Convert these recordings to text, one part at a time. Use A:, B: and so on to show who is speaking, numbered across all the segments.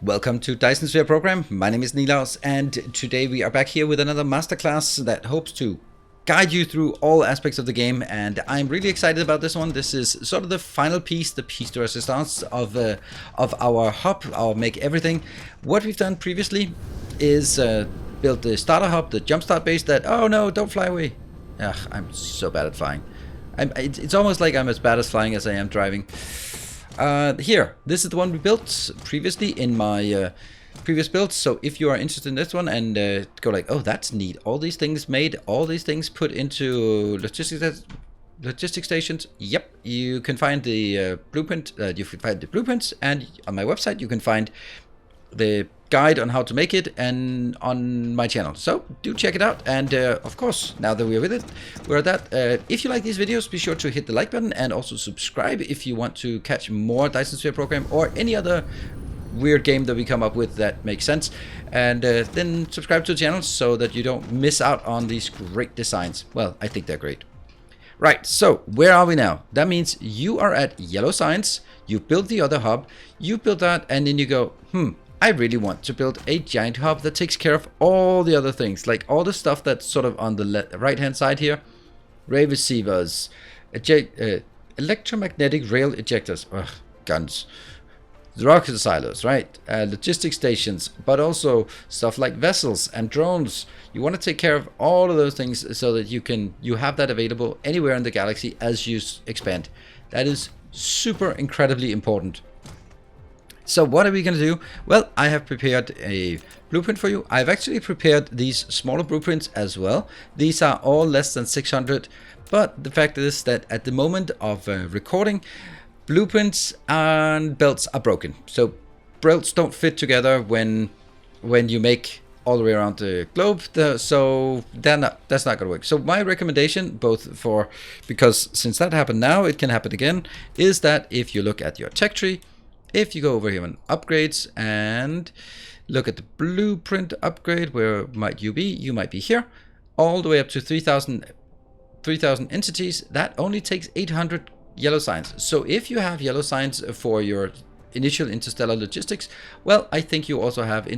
A: Welcome to Dyson Sphere Program. My name is Nilaus, and today we are back here with another masterclass that hopes to guide you through all aspects of the game, and I'm really excited about this one. This is sort of the final piece, the piece de resistance of our hub, our make everything. What we've done previously is build the starter hub, the jumpstart base that, oh no, don't fly away. Ugh, I'm so bad at flying. It's almost like I'm as bad as flying as I am driving. Here, this is the one we built previously in my previous builds. So if you are interested in this one and go like, oh, that's neat, all these things made, all these things put into logistic stations. Yep, you can find the blueprint. You can find the blueprints, and on my website you can find the guide on how to make it, and on my channel. So do check it out. And of course, now that we're at that, if you like these videos, be sure to hit the like button and also subscribe if you want to catch more Dyson Sphere Program or any other weird game that we come up with that makes sense. And then subscribe to the channel so that you don't miss out on these great designs. Well, I think they're great. Right, so where are we now? That means you are at yellow science, you built the other hub, you built that, and then you go, I really want to build a giant hub that takes care of all the other things, like all the stuff that's sort of on the right hand side here. Ray receivers, electromagnetic rail ejectors, guns, rocket silos, right? Logistic stations, but also stuff like vessels and drones. You want to take care of all of those things so that you have that available anywhere in the galaxy as you expand. That is super incredibly important. So what are we going to do? Well, I have prepared a blueprint for you. I've actually prepared these smaller blueprints as well. These are all less than 600, but the fact is that at the moment of recording, blueprints and belts are broken. So belts don't fit together when you make all the way around the globe, so that's not going to work. So my recommendation, because since that happened now, it can happen again, is that if you look at your tech tree, if you go over here on upgrades and look at the blueprint upgrade, where might you be? You might be here, all the way up to 3,000 entities. That only takes 800 yellow signs. So if you have yellow signs for your initial interstellar logistics, well, I think you also have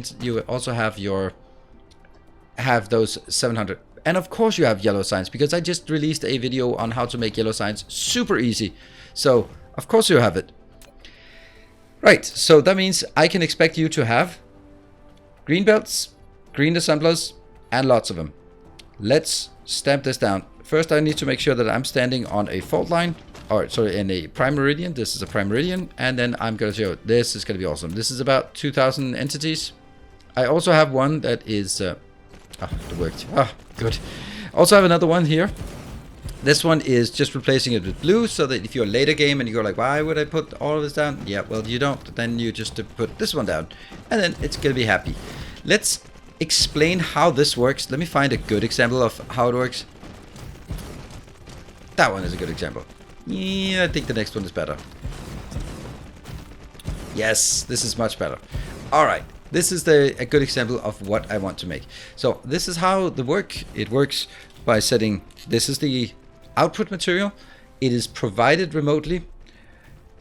A: those 700. And of course you have yellow signs, because I just released a video on how to make yellow signs super easy. So of course you have it. Right, so that means I can expect you to have green belts, green assemblers, and lots of them. Let's stamp this down. First, I need to make sure that I'm standing on a fault line, in a prime meridian. This is a prime meridian, and then I'm going to show this is going to be awesome. This is about 2,000 entities. I also have one that is, it worked. Good. Also have another one here. This one is just replacing it with blue, so that if you're a later game and you go like, why would I put all of this down? Yeah, well, you don't. Then you just put this one down, and then it's going to be happy. Let's explain how this works. Let me find a good example of how it works. That one is a good example. Yeah, I think the next one is better. Yes, this is much better. All right, this is a good example of what I want to make. So this is how it works by setting, this is the output material. It is provided remotely,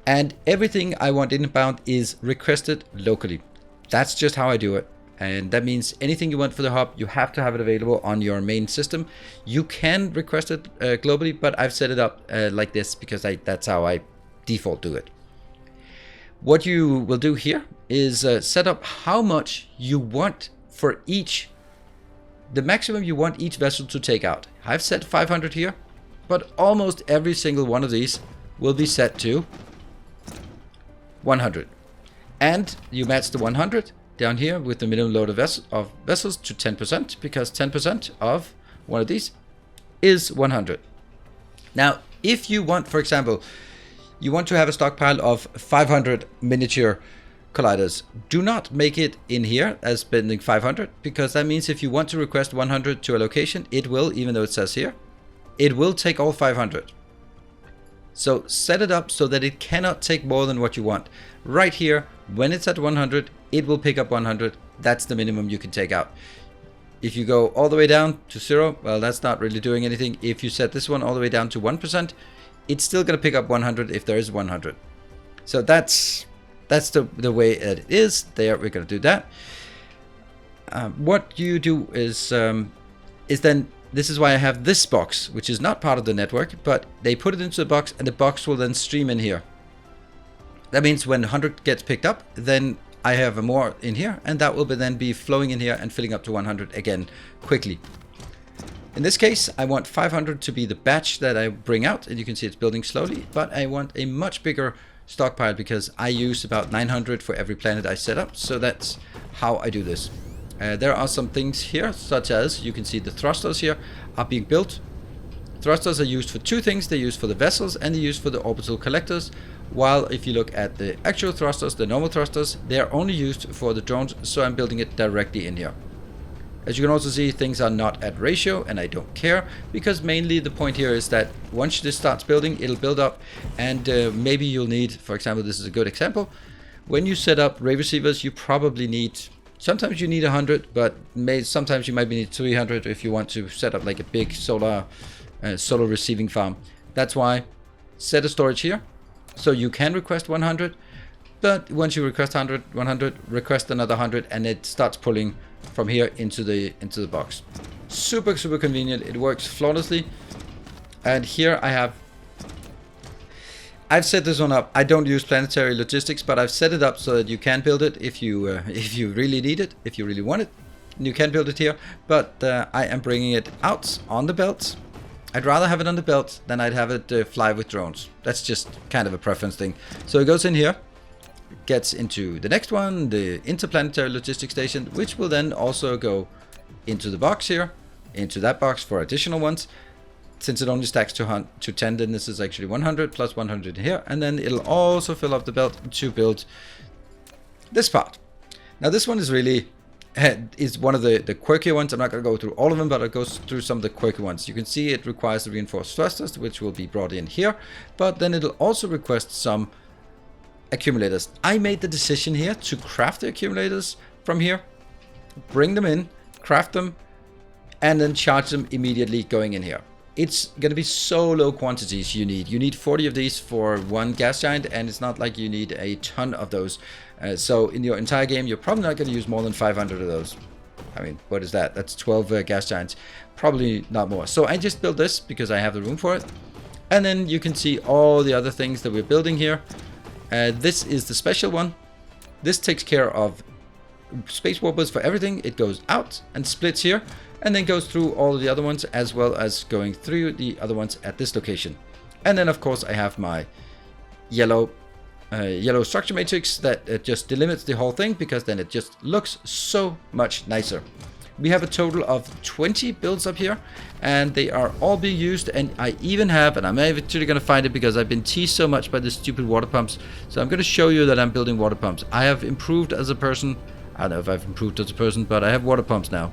A: and everything I want inbound is requested locally. That's just how I do it. And that means anything you want for the hub, you have to have it available on your main system. You can request it globally, but I've set it up like this because that's how I default do it. What you will do here is set up how much you want for the maximum you want each vessel to take out. I've set 500 here, but almost every single one of these will be set to 100. And you match the 100 down here with the minimum load of vessels to 10%, because 10% of one of these is 100. Now, if you want, for example, you want to have a stockpile of 500 miniature colliders, do not make it in here as spending 500, because that means if you want to request 100 to a location, it will, even though it says here, it will take all 500. So set it up so that it cannot take more than what you want. Right here, when it's at 100, it will pick up 100. That's the minimum you can take out. If you go all the way down to 0, well, that's not really doing anything. If you set this one all the way down to 1%, it's still going to pick up 100 if there is 100. So that's that's the way it is. There, we're going to do that. What you do is then, this is why I have this box, which is not part of the network, but they put it into the box, and the box will then stream in here. That means when 100 gets picked up, then I have more in here, and that will then be flowing in here and filling up to 100 again quickly. In this case, I want 500 to be the batch that I bring out, and you can see it's building slowly, but I want a much bigger stockpile because I use about 900 for every planet I set up, so that's how I do this. There are some things here, such as you can see the thrusters here are being built. Thrusters are used for two things. They're used for the vessels and they're used for the orbital collectors. While if you look at the actual thrusters, the normal thrusters, they are only used for the drones, so I'm building it directly in here. As you can also see, things are not at ratio, and I don't care, because mainly the point here is that once this starts building, it'll build up, and maybe you'll need, for example, this is a good example, when you set up ray receivers, you probably need, sometimes you need 100, but sometimes you might need 300 if you want to set up like a big solar receiving farm. That's why set a storage here, so you can request 100, but once you request 100, request another 100, and it starts pulling from here into the box. Super convenient. It works flawlessly. And here I've set this one up. I don't use planetary logistics, but I've set it up so that you can build it if you really need it, if you really want it. You can build it here, but I am bringing it out on the belt. I'd rather have it on the belt than I'd have it fly with drones. That's just kind of a preference thing. So it goes in here, gets into the next one, the interplanetary logistics station, which will then also go into the box here, into that box for additional ones. Since it only stacks to 10, then this is actually 100 plus 100 here, and then it'll also fill up the belt to build this part. Now this one is really is one of the quirky ones. I'm not going to go through all of them, but I'll go through some of the quirky ones. You can see it requires the reinforced thrusters, which will be brought in here, but then it'll also request some accumulators. I made the decision here to craft the accumulators from here, bring them in, craft them, and then charge them immediately going in here. It's going to be so low quantities you need. You need 40 of these for one gas giant, and it's not like you need a ton of those. So in your entire game, you're probably not going to use more than 500 of those. I mean, what is that? That's 12 gas giants. Probably not more. So I just built this because I have the room for it. And then you can see all the other things that we're building here. This is the special one. This takes care of space warpers for everything. It goes out and splits here, and then goes through all of the other ones, as well as going through the other ones at this location. And then of course I have my yellow structure matrix that just delimits the whole thing, because then it just looks so much nicer. We have a total of 20 builds up here, and they are all being used. And I even have, and I'm actually going to find it because I've been teased so much by the stupid water pumps. So I'm going to show you that I'm building water pumps. I have improved as a person. I don't know if I've improved as a person, but I have water pumps now.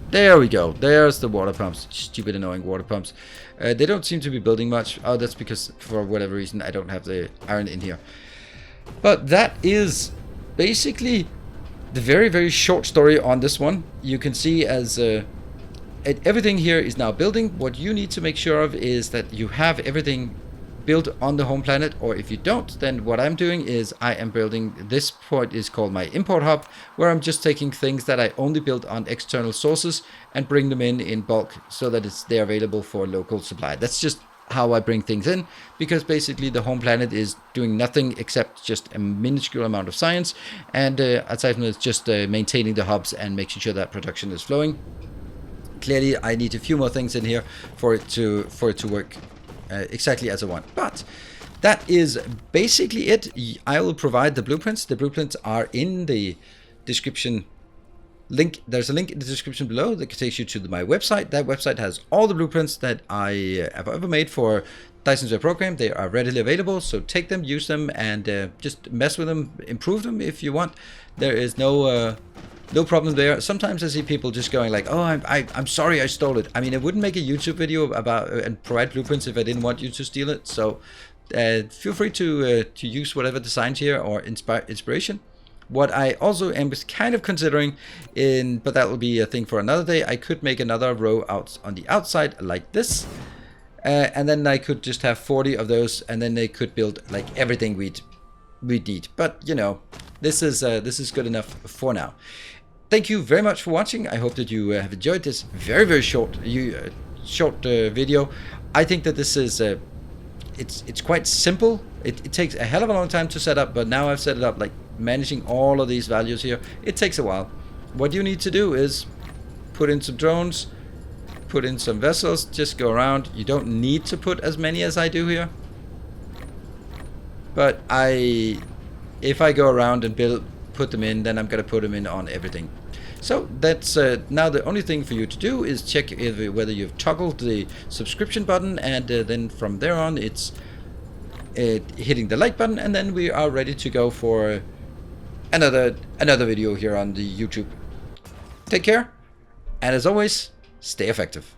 A: There we go. There's the water pumps. Stupid, annoying water pumps. They don't seem to be building much. Oh, that's because for whatever reason I don't have the iron in here. But that is basically the very short story on this one. You can see as everything here is now building. What you need to make sure of is that you have everything built on the home planet, or if you don't, then what I'm doing is I am building, this point is called my import hub, where I'm just taking things that I only build on external sources and bring them in bulk, so that they're available for local supply. That's just how I bring things in, because basically the home planet is doing nothing except just a minuscule amount of science, and aside from it's just maintaining the hubs and making sure that production is flowing. Clearly I need a few more things in here for it to work exactly as I want. But that is basically it. I will provide the blueprints. The blueprints are in the description link. There's a link in the description below that takes you to my website. That website has all the blueprints that I have ever made for Dyson Sphere Program. They are readily available, so take them, use them, and just mess with them, improve them if you want. There is no problem there. Sometimes I see people just going like, oh, I'm sorry I stole it. I mean, I wouldn't make a YouTube video about and provide blueprints if I didn't want you to steal it. So feel free to use whatever designs here or inspiration. What I also am kind of considering, but that will be a thing for another day, I could make another row out on the outside like this. And then I could just have 40 of those, and then they could build like everything we'd we'd need. But you know, this is good enough for now. Thank you very much for watching. I hope that you have enjoyed this very short video. I think that this is it's quite simple. It takes a hell of a long time to set up, but now I've set it up, like managing all of these values here. It takes a while. What you need to do is put in some drones, put in some vessels, just go around. You don't need to put as many as I do here, but if I go around and put them in, then I'm gonna put them in on everything. So that's now the only thing for you to do is check whether you've toggled the subscription button, and then from there on it's hitting the like button, and then we are ready to go for another video here on the YouTube. Take care, and as always, stay effective.